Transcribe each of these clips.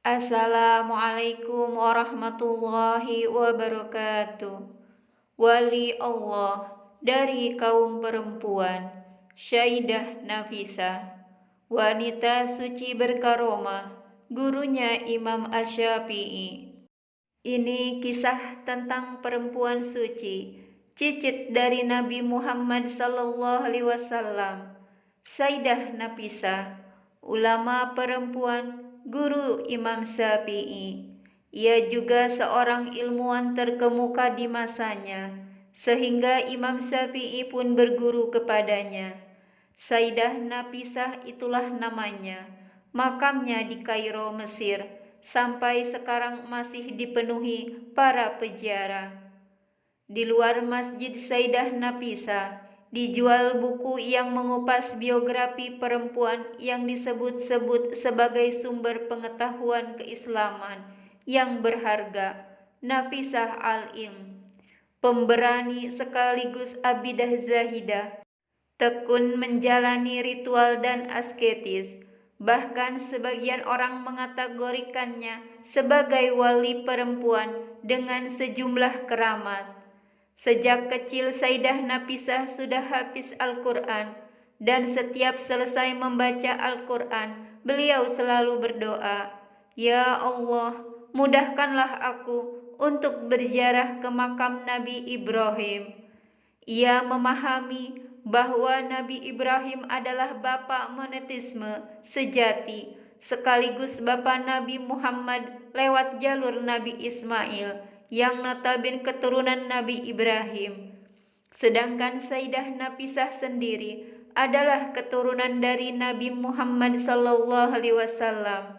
Assalamualaikum warahmatullahi wabarakatuh. Wali Allah dari kaum perempuan, Syaidah Nafisah, wanita suci berkaromah, gurunya Imam Asy-Syafi'i. Ini kisah tentang perempuan suci, cicit dari Nabi Muhammad SAW, Sayyidah Nafisah, ulama perempuan, guru Imam Syafi'i. Ia juga seorang ilmuwan terkemuka di masanya, sehingga Imam Syafi'i pun berguru kepadanya. Sayyidah Nafisah itulah namanya. Makamnya di Kairo, Mesir, sampai sekarang masih dipenuhi para peziarah. Di luar Masjid Sayyidah Nafisah dijual buku yang mengupas biografi perempuan yang disebut-sebut sebagai sumber pengetahuan keislaman yang berharga. Nafisah al-Ilm, pemberani sekaligus abidah zahidah, tekun menjalani ritual dan asketis. Bahkan sebagian orang mengategorikannya sebagai wali perempuan dengan sejumlah keramat. Sejak kecil Sayyidah Nafisah sudah hafiz Al-Quran, dan setiap selesai membaca Al-Quran, beliau selalu berdoa, "Ya Allah, mudahkanlah aku untuk berziarah ke makam Nabi Ibrahim." Ia memahami bahwa Nabi Ibrahim adalah bapa monoteisme sejati, sekaligus bapa Nabi Muhammad lewat jalur Nabi Ismail yang notabene keturunan Nabi Ibrahim. Sedangkan Sayyidah Nafisah sendiri adalah keturunan dari Nabi Muhammad SAW.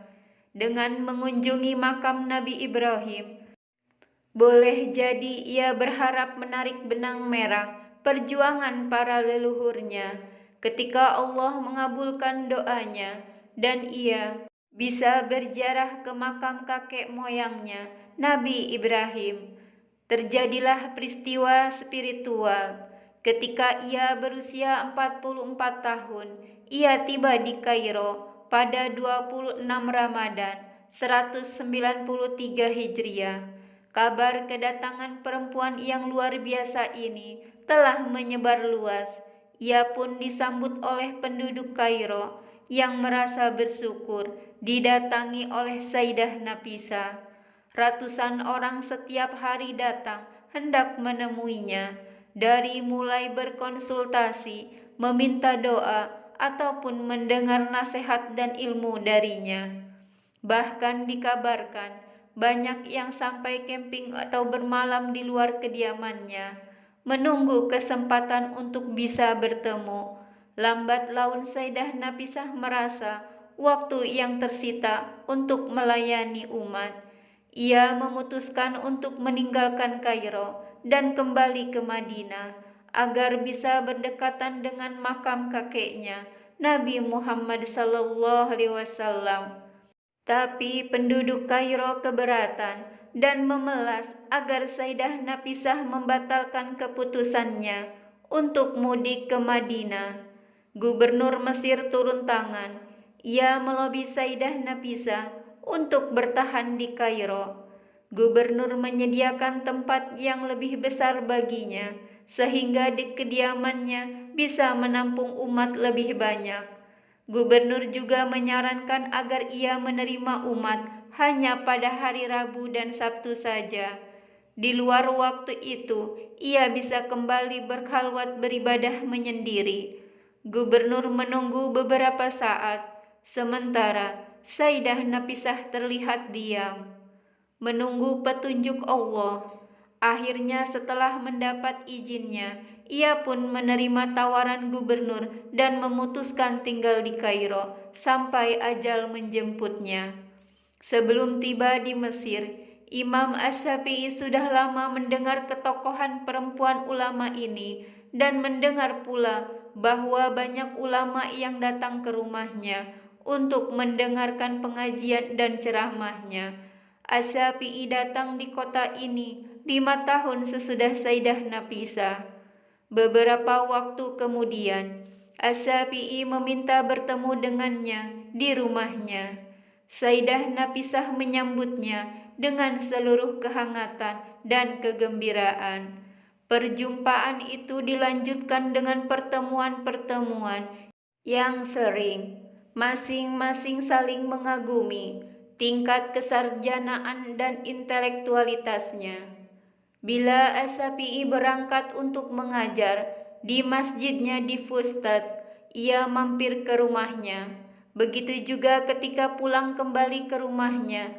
Dengan mengunjungi makam Nabi Ibrahim, boleh jadi ia berharap menarik benang merah perjuangan para leluhurnya ketika Allah mengabulkan doanya, dan ia bisa berziarah ke makam kakek moyangnya, Nabi Ibrahim. Terjadilah peristiwa spiritual. Ketika ia berusia 44 tahun, ia tiba di Kairo pada 26 Ramadan 193 Hijriah. Kabar kedatangan perempuan yang luar biasa ini telah menyebar luas. Ia pun disambut oleh penduduk Kairo yang merasa bersyukur didatangi oleh Sayyidah Nafisah. Ratusan orang setiap hari datang hendak menemuinya, dari mulai berkonsultasi, meminta doa, ataupun mendengar nasihat dan ilmu darinya. Bahkan dikabarkan banyak yang sampai camping atau bermalam di luar kediamannya, menunggu kesempatan untuk bisa bertemu. Lambat laun Sayyidah Nafisah merasa waktu yang tersita untuk melayani umat. Ia memutuskan untuk meninggalkan Kairo dan kembali ke Madinah agar bisa berdekatan dengan makam kakeknya, Nabi Muhammad SAW. Tapi penduduk Kairo keberatan dan memelas agar Sayyidah Nafisah membatalkan keputusannya untuk mudik ke Madinah. Gubernur Mesir turun tangan. Ia melobi Sayyidah Nafisah untuk bertahan di Kairo. Gubernur menyediakan tempat yang lebih besar baginya, sehingga di kediamannya bisa menampung umat lebih banyak. Gubernur juga menyarankan agar ia menerima umat hanya pada hari Rabu dan Sabtu saja. Di luar waktu itu, ia bisa kembali berkhalwat beribadah menyendiri. Gubernur menunggu beberapa saat, sementara Sayyidah Nafisah terlihat diam, menunggu petunjuk Allah. Akhirnya setelah mendapat izinnya, ia pun menerima tawaran gubernur dan memutuskan tinggal di Kairo sampai ajal menjemputnya. Sebelum tiba di Mesir, Imam Asy-Syafi'i sudah lama mendengar ketokohan perempuan ulama ini dan mendengar pula bahwa banyak ulama yang datang ke rumahnya untuk mendengarkan pengajian dan ceramahnya. Asy-Syafi'i datang di kota ini 5 tahun sesudah Sayyidah Nafisah. Beberapa waktu kemudian, Asy-Syafi'i meminta bertemu dengannya di rumahnya. Sayyidah Nafisah menyambutnya dengan seluruh kehangatan dan kegembiraan. Perjumpaan itu dilanjutkan dengan pertemuan-pertemuan yang sering, masing-masing saling mengagumi tingkat kesarjanaan dan intelektualitasnya. Bila Asyafi'i berangkat untuk mengajar di masjidnya di Fustat, ia mampir ke rumahnya. Begitu juga ketika pulang kembali ke rumahnya,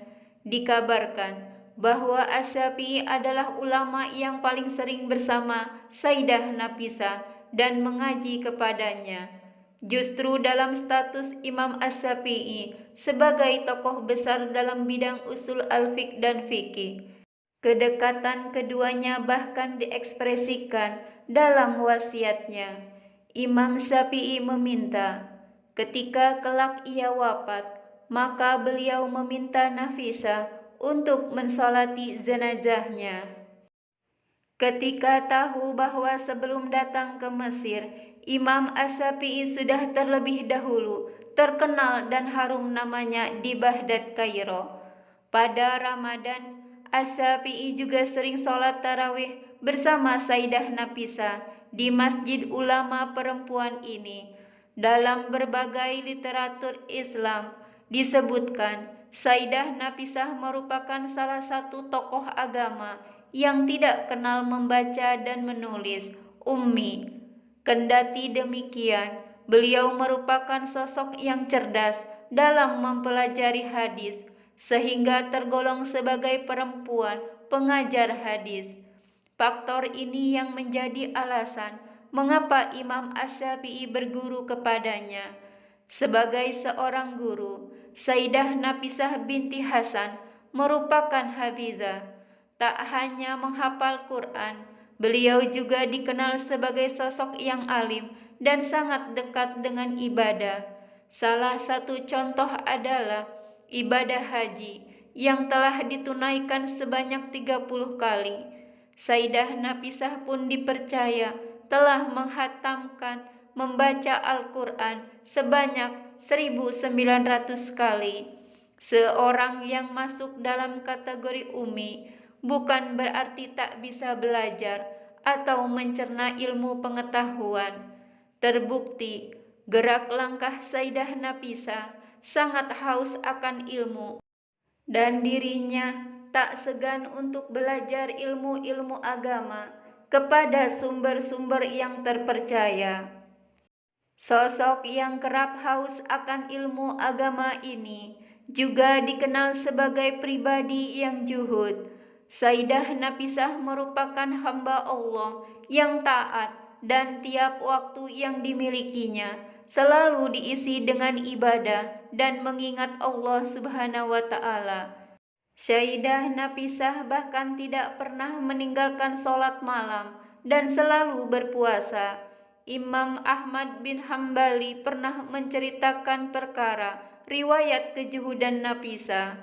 dikabarkan bahwa Asyafi'i adalah ulama yang paling sering bersama Sayyidah Nafisah dan mengaji kepadanya. Justru dalam status Imam Asyafi'i sebagai tokoh besar dalam bidang usul al-fiqh dan fikih, kedekatan keduanya bahkan diekspresikan dalam wasiatnya. Imam Syafi'i meminta, ketika kelak ia wafat, maka beliau meminta Nafisah untuk mensolati jenazahnya. Ketika tahu bahwa sebelum datang ke Mesir, Imam Asyafi'i sudah terlebih dahulu terkenal dan harum namanya di Baghdad, Kairo. Pada Ramadan, Asyafi'i juga sering sholat tarawih bersama Sayyidah Nafisah di masjid ulama perempuan ini. Dalam berbagai literatur Islam disebutkan Sayyidah Nafisah merupakan salah satu tokoh agama yang tidak kenal membaca dan menulis, ummi. Kendati demikian, beliau merupakan sosok yang cerdas dalam mempelajari hadis, sehingga tergolong sebagai perempuan pengajar hadis. Faktor ini yang menjadi alasan mengapa Imam Asyafi'i berguru kepadanya. Sebagai seorang guru, Sayyidah Nafisah binti Hasan merupakan hafizah. Tak hanya menghafal Quran, beliau juga dikenal sebagai sosok yang alim dan sangat dekat dengan ibadah. Salah satu contoh adalah ibadah haji yang telah ditunaikan sebanyak 30 kali. Sayyidah Nafisah pun dipercaya telah menghatamkan membaca Al-Quran sebanyak 1900 kali. Seorang yang masuk dalam kategori ummi bukan berarti tak bisa belajar atau mencerna ilmu pengetahuan. Terbukti, gerak langkah Sayyidah Nafisah sangat haus akan ilmu dan dirinya tak segan untuk belajar ilmu-ilmu agama kepada sumber-sumber yang terpercaya. Sosok yang kerap haus akan ilmu agama ini juga dikenal sebagai pribadi yang zuhud. Sayyidah Nafisah merupakan hamba Allah yang taat dan tiap waktu yang dimilikinya selalu diisi dengan ibadah dan mengingat Allah Subhanahu wa Ta'ala. Sayyidah Nafisah bahkan tidak pernah meninggalkan sholat malam dan selalu berpuasa. Imam Ahmad bin Hambali pernah menceritakan perkara riwayat kejuhudan Nafisah.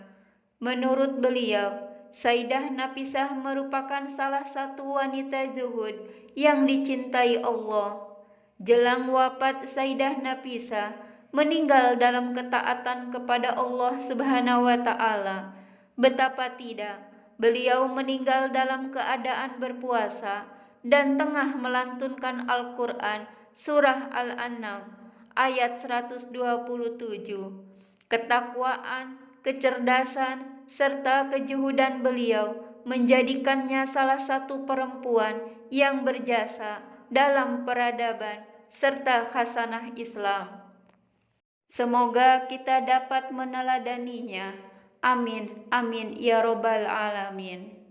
Menurut beliau, Sayyidah Nafisah merupakan salah satu wanita zuhud yang dicintai Allah. Jelang wafat Sayyidah Nafisah meninggal dalam ketaatan kepada Allah Subhanahu wa Ta'ala. Betapa tidak, beliau meninggal dalam keadaan berpuasa dan tengah melantunkan Al-Quran surah Al-An'am ayat 127. Ketakwaan, kecerdasan, serta kejuhudan beliau menjadikannya salah satu perempuan yang berjasa dalam peradaban serta khasanah Islam. Semoga kita dapat meneladaninya. Amin, amin, ya robbal alamin.